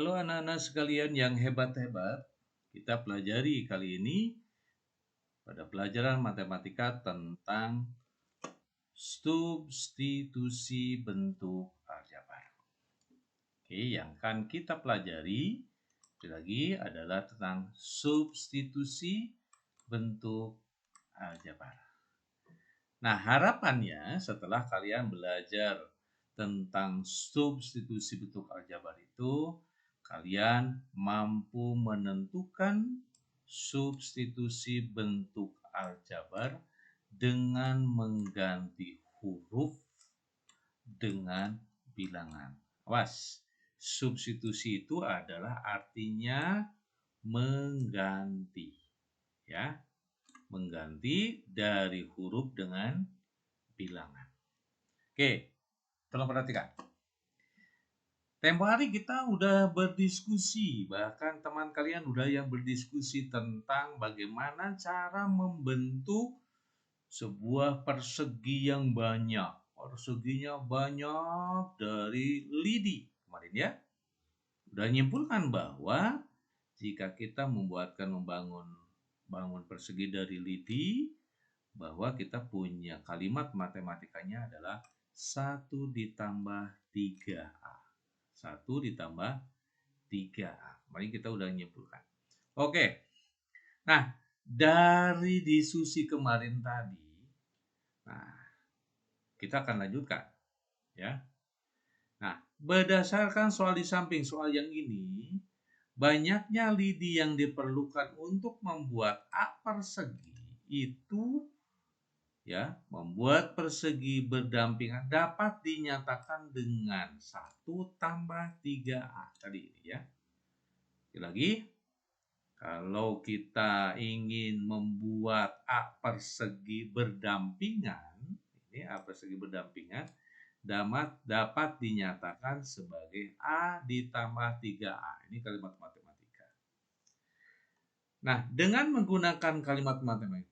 Halo anak-anak sekalian yang hebat-hebat, kita pelajari kali ini pada pelajaran matematika tentang substitusi bentuk aljabar. Oke, yang akan kita pelajari lagi adalah tentang substitusi bentuk aljabar. Nah, harapannya setelah kalian belajar tentang substitusi bentuk aljabar itu, kalian mampu menentukan substitusi bentuk aljabar dengan mengganti huruf dengan bilangan. Awas, substitusi itu adalah artinya mengganti, ya. Mengganti dari huruf dengan bilangan. Oke, tolong perhatikan. Tempo hari kita udah berdiskusi, bahkan teman kalian udah yang berdiskusi tentang bagaimana cara membentuk sebuah persegi yang banyak. Perseginya banyak dari lidi kemarin ya. Udah nyimpulkan bahwa jika kita membangun persegi dari lidi, bahwa kita punya kalimat matematikanya adalah 1 ditambah 3A. 1 ditambah 3A. Mari kita udah nyimpulkan. Oke. Nah, dari diskusi kemarin tadi, nah, kita akan lanjutkan. Ya. Nah, berdasarkan soal di samping soal yang ini, banyaknya lidi yang diperlukan untuk membuat A persegi itu ya, membuat persegi berdampingan dapat dinyatakan dengan 1 tambah 3A tadi ya. Lagi, kalau kita ingin membuat A persegi berdampingan, ini A persegi berdampingan dapat dinyatakan sebagai A ditambah 3A. Ini kalimat matematika. Nah, dengan menggunakan kalimat matematika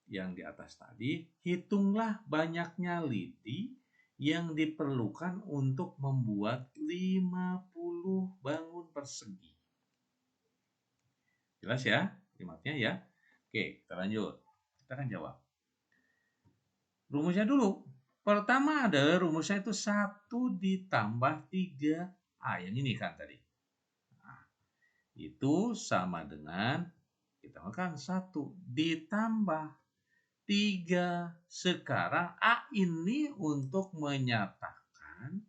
yang di atas tadi, hitunglah banyaknya lidi yang diperlukan untuk membuat 50 bangun persegi. Jelas ya kalimatnya ya? Oke, kita lanjut. Kita akan jawab. Rumusnya dulu. Pertama adalah rumusnya itu 1 ditambah 3A. Yang ini kan tadi. Nah, itu sama dengan kita makan 1 ditambah 3. Sekarang A ini untuk menyatakan,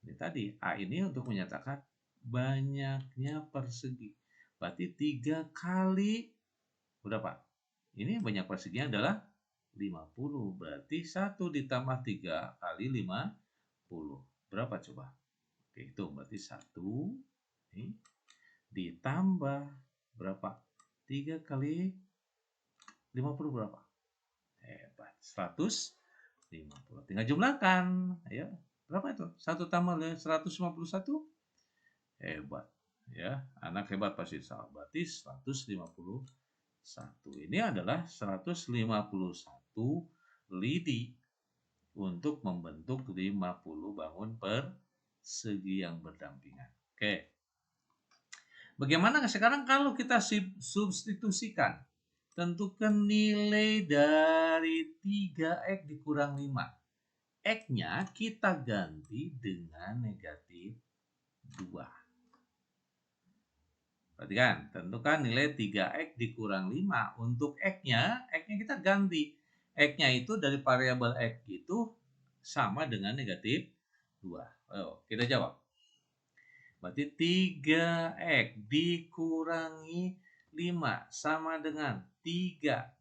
ini tadi, A ini untuk menyatakan banyaknya persegi. Berarti 3 kali berapa? Ini banyak perseginya adalah 50. Berarti 1 ditambah 3 kali 50. Berapa coba? Oke, itu berarti 1 ini ditambah berapa? 3 kali 50 berapa? Hebat. 150. Tinggal jumlahkan. Ayo. Berapa itu? 1 tambah 151? Hebat. Ya, anak hebat pasti salah. Berarti 151. Ini adalah 151 lidi untuk membentuk 50 bangun persegi yang berdampingan. Oke. Bagaimana sekarang kalau kita substitusikan? Tentukan nilai dari 3X dikurang 5. X-nya kita ganti dengan negatif 2. Perhatikan, tentukan nilai 3X dikurang 5. Untuk X-nya kita ganti. X-nya itu dari variabel X itu sama dengan negatif 2. Ayo, kita jawab. Berarti 3X dikurangi 5 sama dengan 3.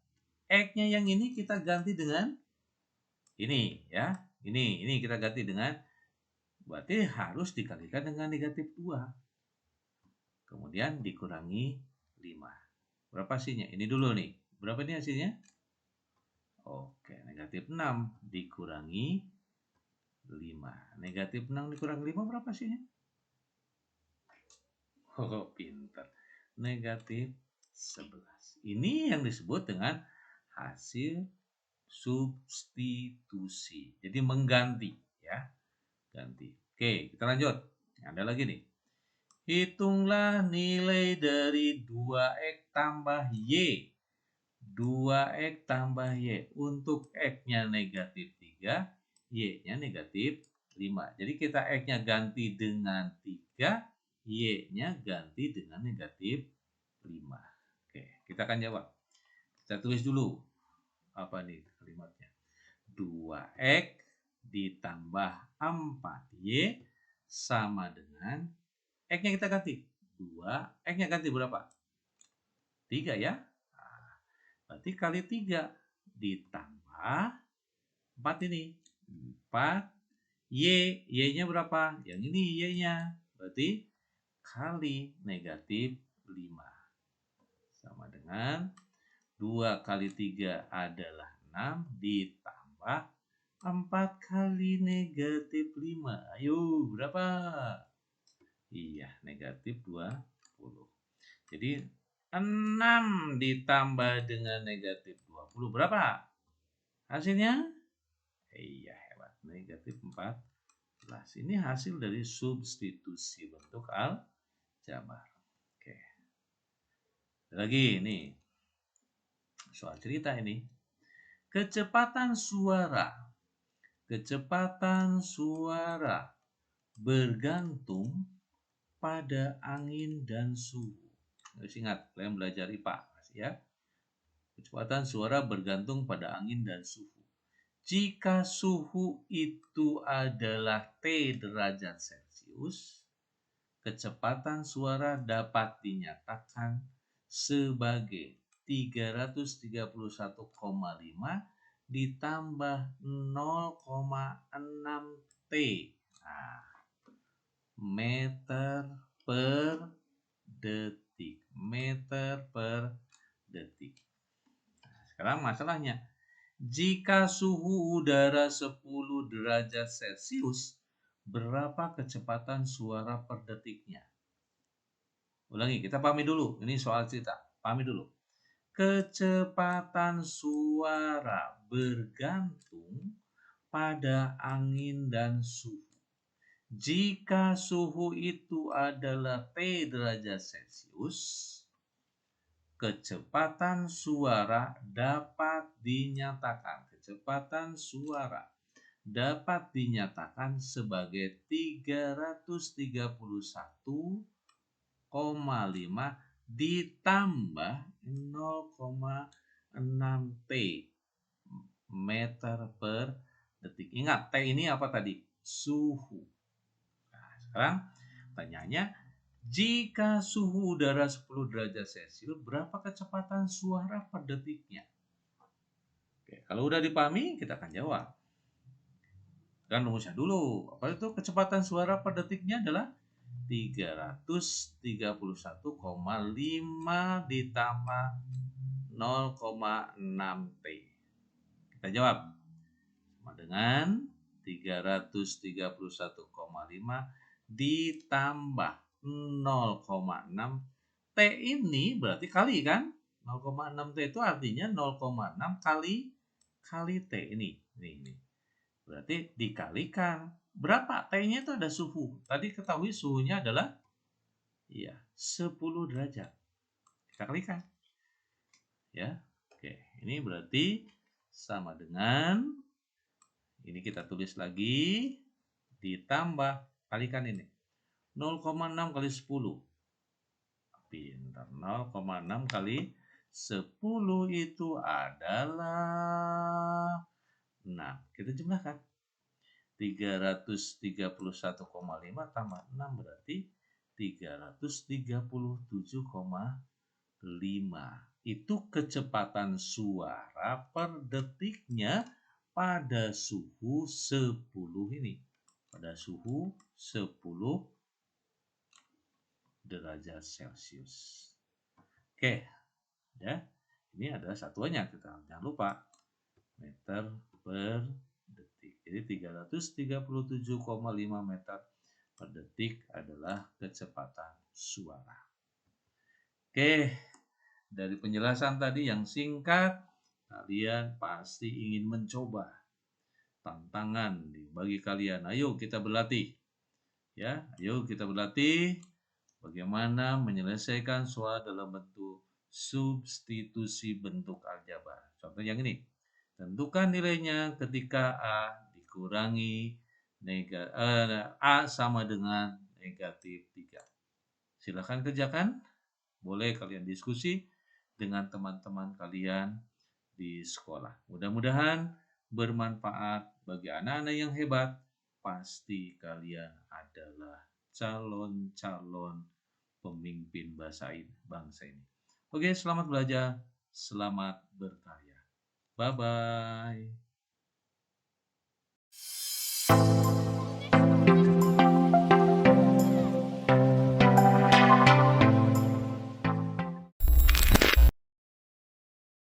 X-nya yang ini kita ganti dengan ini ya. Ini kita ganti dengan, berarti harus dikalikan dengan negatif 2. Kemudian dikurangi 5. Berapa hasilnya? Ini dulu nih. Berapa ini hasilnya? Oke, negatif 6 dikurangi 5. Negatif 6 dikurangi 5 berapa hasilnya? Oh, pintar. Negatif 11. Ini yang disebut dengan hasil substitusi. Jadi mengganti ya. Ganti. Oke, kita lanjut. Ada lagi nih. Hitunglah nilai dari 2X tambah Y. 2X tambah Y. Untuk X-nya negatif 3, Y-nya negatif 5. Jadi kita X-nya ganti dengan 3, Y-nya ganti dengan negatif 5. Oke, kita akan jawab. Kita tulis dulu. Apa nih kalimatnya? 2X ditambah 4Y sama dengan X-nya kita ganti. 2, X-nya ganti berapa? 3 ya. Nah, berarti kali 3 ditambah 4 ini. 4 Y. Y-nya berapa? Yang ini Y-nya. Berarti kali negatif 5. Sama dengan 2 kali 3 adalah 6 ditambah 4 kali negatif 5. Ayo, berapa? Iya, negatif 20. Jadi 6 ditambah dengan negatif 20 berapa? Hasilnya? Iya, hebat. Negatif 14. Ini hasil dari substitusi bentuk aljabar. Oke. Lagi nih. Soal cerita ini. Kecepatan suara bergantung pada angin dan suhu. Harus ingat, kalian belajar IPA ya. Kecepatan suara bergantung pada angin dan suhu. Jika suhu itu adalah T derajat Celcius, kecepatan suara dapat dinyatakan sebagai 331,5 ditambah 0,6 T. Nah, meter per detik. Meter per detik. Nah, sekarang masalahnya, jika suhu udara 10 derajat Celcius, berapa kecepatan suara per detiknya? Ulangi, kita pahami dulu. Ini soal cerita. Pahami dulu. Kecepatan suara bergantung pada angin dan suhu. Jika suhu itu adalah T derajat Celcius, kecepatan suara dapat dinyatakan sebagai 331,5 ditambah 0,6 T meter per detik. Ingat, T ini apa tadi? Suhu. Nah, sekarang tanyanya, jika suhu udara 10 derajat Celcius, berapa kecepatan suara per detiknya? Oke, kalau udah dipahami, kita akan jawab. Dan rumusnya dulu. Apa itu kecepatan suara per detiknya adalah 331,5 ditambah 0,6 T. Kita jawab. Sama dengan 331,5 ditambah 0,6. T ini berarti kali kan? 0,6 T itu artinya 0,6 kali T ini. Ini. Berarti dikalikan. Berapa? T-nya itu ada suhu. Tadi ketahui suhunya adalah 10 derajat. Kita kalikan. Ya. Oke, ini berarti sama dengan ini kita tulis lagi ditambah kalikan ini. 0,6 kali 10. Pintar. 0,6 kali 10 itu adalah 6. Kita jumlahkan. 331,5 tambah 6 berarti 337,5. Itu kecepatan suara per detiknya pada suhu 10 ini. Pada suhu 10 derajat Celcius. Oke, ya. Ini adalah satuannya, kita jangan lupa. Meter per detik. Jadi 337,5 meter per detik adalah kecepatan suara. Oke, dari penjelasan tadi yang singkat, kalian pasti ingin mencoba. Tantangan bagi kalian. Ayo kita berlatih. Ya, ayo kita berlatih Bagaimana menyelesaikan soal dalam bentuk substitusi bentuk aljabar. Contoh yang ini. Tentukan nilainya ketika A dikurangi A sama dengan negatif 3. Silakan kerjakan. Boleh kalian diskusi dengan teman-teman kalian di sekolah. Mudah-mudahan bermanfaat bagi anak-anak yang hebat. Pasti kalian adalah calon-calon pemimpin bangsa ini. Oke, selamat belajar, selamat berkarya. Bye-bye.